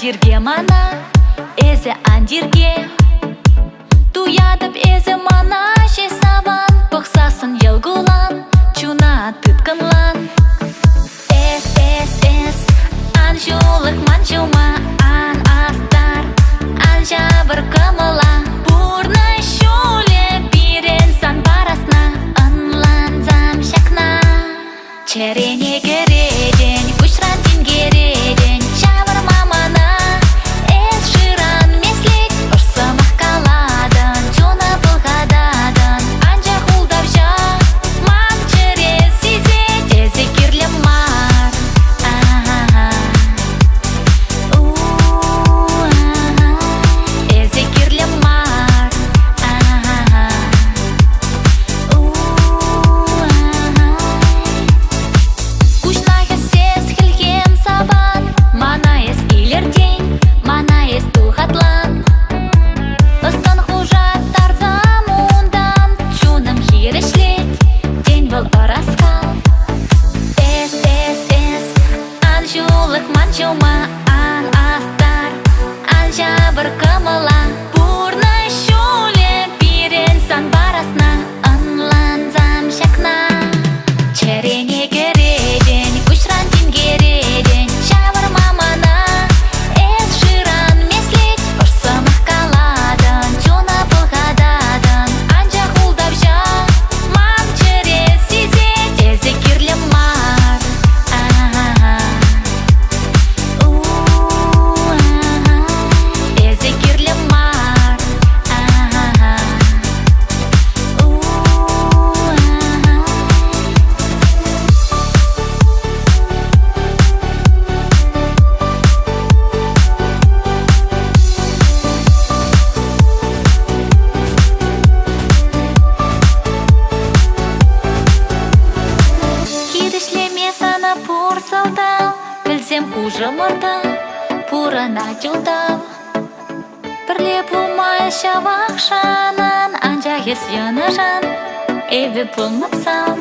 андирге мана эзе андирге туядып эзе мана шесаван пықсасын елгулан чуна тытканлан эс анжулық манжума ан астар анжабыр кымыла бурна шуле пирен сан парасна анланзам шакна черене кереден кушран тингереден шавыр мамана эс ширан меслик ұрсымақ каладын чуна бұлғададын анжа хулдавжа ман через сизе тезе кирлі мар эзе кирлі мар кушнағы сез хілген сабан мана ес илерден мана ес туғатлан ыстан хужаттар замундан чуным хирешлет ден бұл ыраскал эс анжулық манжума ан астар анжабыр кымыла бурна шуле пирен сан барасна анланзам шакна черене кереден кушран тингереден шавыр мамана эс ширан меслет ұрсымақ каладын чуна бұлғададын анжа хулдавжа ман через сизе тезе кирлі мар эзе кирлі мар Хирешлеме сана пурсалдам білсем хуже мұрды пурана жылдам бірле болмай шавақшанан анжа ес янажан эве болмапсан